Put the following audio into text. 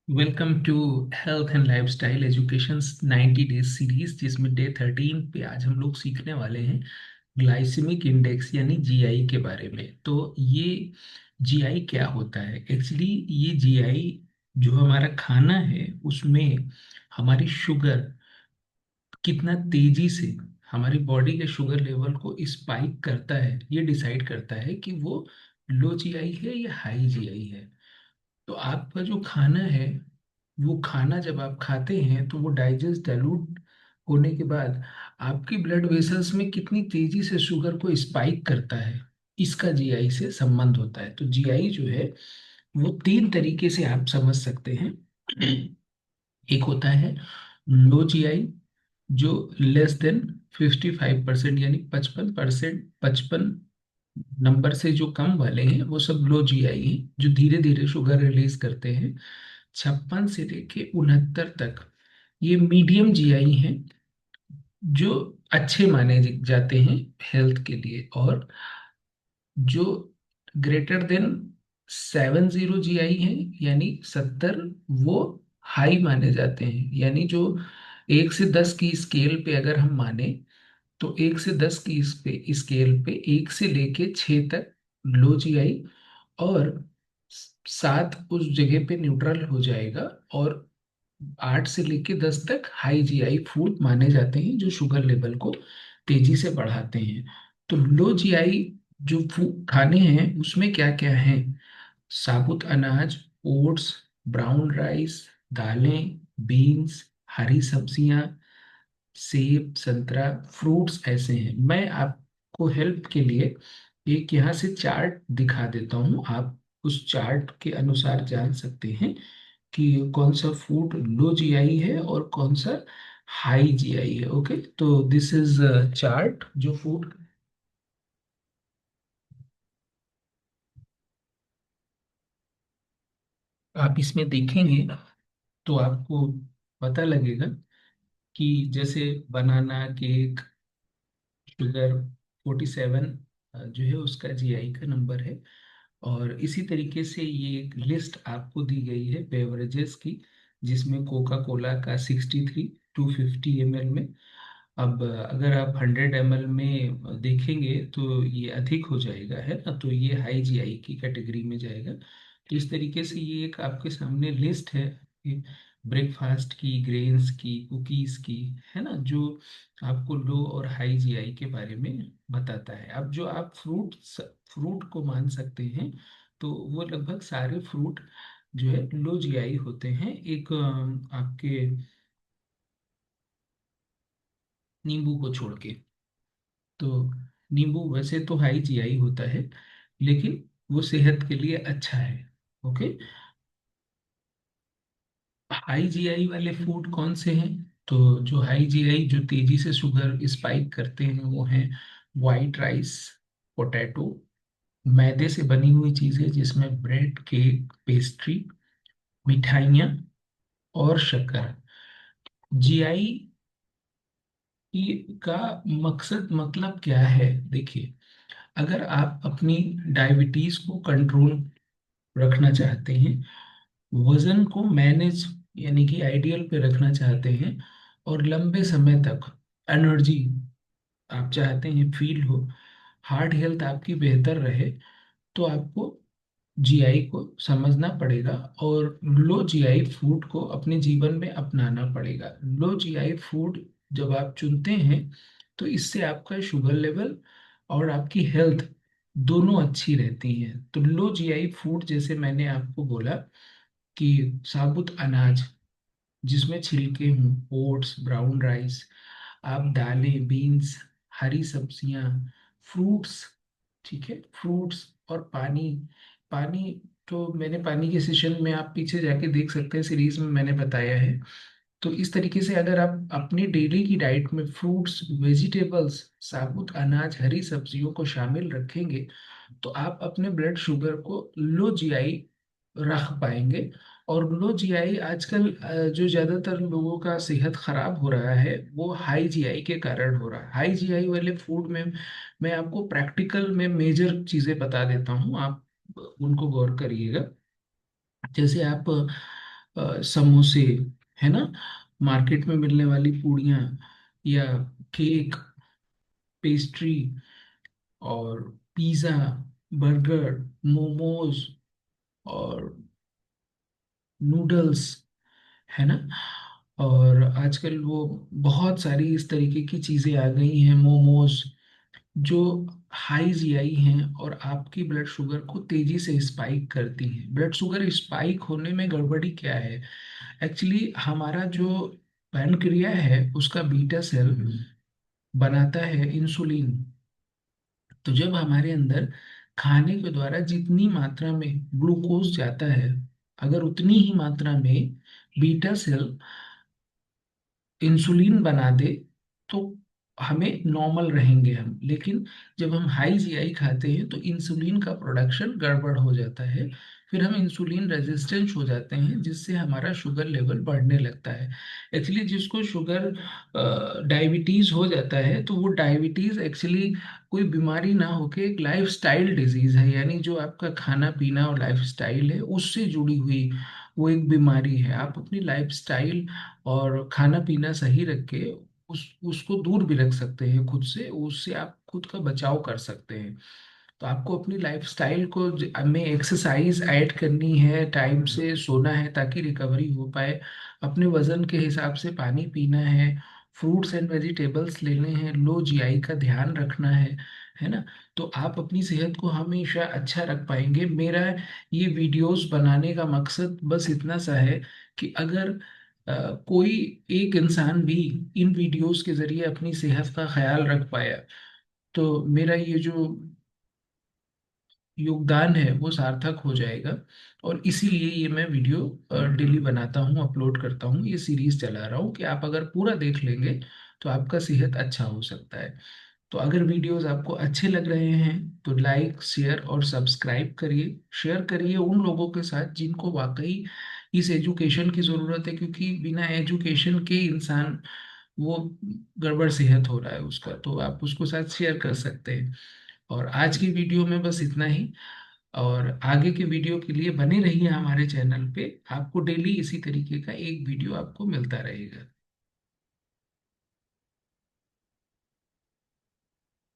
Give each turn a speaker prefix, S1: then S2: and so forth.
S1: Welcome to health and lifestyle education 90 days series, जिसमें day 13 पे आज हम लोग सीखने वाले हैं ग्लाइसेमिक इंडेक्स यानी जीआई के बारे में। तो ये जीआई क्या होता है? एक्चुअली ये जीआई जो हमारा खाना है उसमें हमारी शुगर कितना तेजी से हमारी बॉडी के शुगर लेवल को स्पाइक करता है, ये डिसाइड करता है कि वो लो जीआई है या हाई जीआई है। तो आपका जो खाना है, वो खाना जब आप खाते हैं तो वो डाइजेस्ट डाइल्यूट होने के बाद आपकी ब्लड वेसल्स में कितनी तेजी से शुगर को स्पाइक करता है, इसका जीआई से संबंध होता है। तो जीआई जो है वो तीन तरीके से आप समझ सकते हैं। एक होता है लो जीआई, जो लेस देन 55% यानी 55%, 55 नंबर से जो कम वाले हैं वो सब लो जीआई हैं, जो धीरे धीरे शुगर रिलीज करते हैं। 56 से लेके 69 तक ये मीडियम जीआई हैं, जो अच्छे माने जाते हैं हेल्थ के लिए। और जो ग्रेटर देन 70 जीआई हैं यानी 70, वो हाई माने जाते हैं। यानी जो 1 से 10 की स्केल पे अगर हम माने, तो 1 से 10 की इस पे स्केल पे 1 से लेके 6 तक लो जीआई, और 7 उस जगह पे न्यूट्रल हो जाएगा, और 8 से लेके 10 तक हाई जीआई फूड माने जाते हैं, जो शुगर लेवल को तेजी से बढ़ाते हैं। तो लो जीआई जो खाने हैं उसमें क्या क्या है? साबुत अनाज, ओट्स, ब्राउन राइस, दालें, बीन्स, हरी सब्जियां, सेब, संतरा, फ्रूट्स ऐसे हैं। मैं आपको हेल्प के लिए एक यहाँ से चार्ट दिखा देता हूँ, आप उस चार्ट के अनुसार जान सकते हैं कि कौन सा फूड लो जीआई है और कौन सा हाई जीआई है। ओके, तो दिस इज चार्ट जो फूड आप इसमें देखेंगे तो आपको पता लगेगा कि जैसे बनाना केक, शुगर 47 जो है उसका जीआई का नंबर है। और इसी तरीके से ये एक लिस्ट आपको दी गई है बेवरेजेस की, जिसमें कोका कोला का 63 250 ml में। अब अगर आप 100 ml में देखेंगे तो ये अधिक हो जाएगा, है ना, तो ये हाई जीआई की कैटेगरी में जाएगा। तो इस तरीके से ये एक आपके सामने लिस्ट है ब्रेकफास्ट की, ग्रेन्स की, कुकीज की, है ना, जो आपको लो और हाई जीआई के बारे में बताता है। अब जो आप फ्रूट को मान सकते हैं, तो वो लगभग सारे फ्रूट जो है लो जीआई होते हैं, एक आपके नींबू को छोड़ के। तो नींबू वैसे तो हाई जीआई होता है, लेकिन वो सेहत के लिए अच्छा है। ओके, हाई जीआई वाले फूड कौन से हैं? तो जो हाई जीआई जो तेजी से शुगर स्पाइक करते हैं वो हैं वाइट राइस, पोटैटो, मैदे से बनी हुई चीजें जिसमें ब्रेड, केक, पेस्ट्री, मिठाइयाँ और शक्कर। जीआई की का मकसद मतलब क्या है? देखिए, अगर आप अपनी डायबिटीज को कंट्रोल रखना चाहते हैं, वजन को मैनेज यानी कि आइडियल पे रखना चाहते हैं, और लंबे समय तक एनर्जी आप चाहते हैं फील हो, हार्ट हेल्थ आपकी बेहतर रहे, तो आपको जीआई को समझना पड़ेगा और लो जीआई फूड को अपने जीवन में अपनाना पड़ेगा। लो जीआई फूड जब आप चुनते हैं तो इससे आपका शुगर लेवल और आपकी हेल्थ दोनों अच्छी रहती है। तो लो जीआई फूड जैसे मैंने आपको बोला कि साबुत अनाज जिसमें छिलके हों, ओट्स, ब्राउन राइस, आप दालें, बीन्स, हरी सब्जियां, फ्रूट्स, ठीक है, फ्रूट्स और पानी। पानी तो मैंने पानी के सेशन में आप पीछे जाके देख सकते हैं, सीरीज में मैंने बताया है। तो इस तरीके से अगर आप अपनी डेली की डाइट में फ्रूट्स, वेजिटेबल्स, साबुत अनाज, हरी सब्जियों को शामिल रखेंगे, तो आप अपने ब्लड शुगर को लो जीआई रख पाएंगे। और लो जीआई आजकल जो ज्यादातर लोगों का सेहत खराब हो रहा है वो हाई जीआई के कारण हो रहा है। हाई जीआई वाले फूड में मैं आपको प्रैक्टिकल में मेजर चीजें बता देता हूँ, आप उनको गौर करिएगा। जैसे आप समोसे, है ना, मार्केट में मिलने वाली पूड़ियाँ, या केक, पेस्ट्री, और पिज़्ज़ा, बर्गर, मोमोज, और नूडल्स, है ना। और आजकल वो बहुत सारी इस तरीके की चीज़ें आ गई हैं, मोमोज, जो हाई जीआई हैं और आपकी ब्लड शुगर को तेजी से स्पाइक करती हैं। ब्लड शुगर स्पाइक होने में गड़बड़ी क्या है? एक्चुअली हमारा जो पैनक्रिया है उसका बीटा सेल बनाता है इंसुलिन। तो जब हमारे अंदर खाने के द्वारा जितनी मात्रा में ग्लूकोज जाता है, अगर उतनी ही मात्रा में बीटा सेल इंसुलिन बना दे, तो हमें नॉर्मल रहेंगे हम। लेकिन जब हम हाई जीआई खाते हैं तो इंसुलिन का प्रोडक्शन गड़बड़ हो जाता है, फिर हम इंसुलिन रेजिस्टेंस हो जाते हैं, जिससे हमारा शुगर लेवल बढ़ने लगता है। एक्चुअली जिसको शुगर डायबिटीज हो जाता है, तो वो डायबिटीज एक्चुअली कोई बीमारी ना होके एक लाइफ स्टाइल डिजीज है, यानी जो आपका खाना पीना और लाइफ स्टाइल है उससे जुड़ी हुई वो एक बीमारी है। आप अपनी लाइफ स्टाइल और खाना पीना सही रख के उसको दूर भी रख सकते हैं खुद से, उससे आप खुद का बचाव कर सकते हैं। तो आपको अपनी लाइफस्टाइल को में एक्सरसाइज ऐड करनी है, टाइम से सोना है ताकि रिकवरी हो पाए, अपने वजन के हिसाब से पानी पीना है, फ्रूट्स एंड वेजिटेबल्स लेने हैं, लो जीआई का ध्यान रखना है ना। तो आप अपनी सेहत को हमेशा अच्छा रख पाएंगे। मेरा ये वीडियोस बनाने का मकसद बस इतना सा है कि अगर कोई एक इंसान भी इन वीडियोस के जरिए अपनी सेहत का ख्याल रख पाया, तो मेरा ये जो योगदान है वो सार्थक हो जाएगा। और इसीलिए ये मैं वीडियो डेली बनाता हूँ, अपलोड करता हूँ, ये सीरीज चला रहा हूँ कि आप अगर पूरा देख लेंगे तो आपका सेहत अच्छा हो सकता है। तो अगर वीडियोस आपको अच्छे लग रहे हैं तो लाइक, शेयर और सब्सक्राइब करिए। शेयर करिए उन लोगों के साथ जिनको वाकई इस एजुकेशन की ज़रूरत है, क्योंकि बिना एजुकेशन के इंसान वो गड़बड़ सेहत हो रहा है उसका, तो आप उसको साथ शेयर कर सकते हैं। और आज की वीडियो में बस इतना ही। और आगे के वीडियो के लिए बने रहिए हमारे चैनल पे, आपको डेली इसी तरीके का एक वीडियो आपको मिलता रहेगा।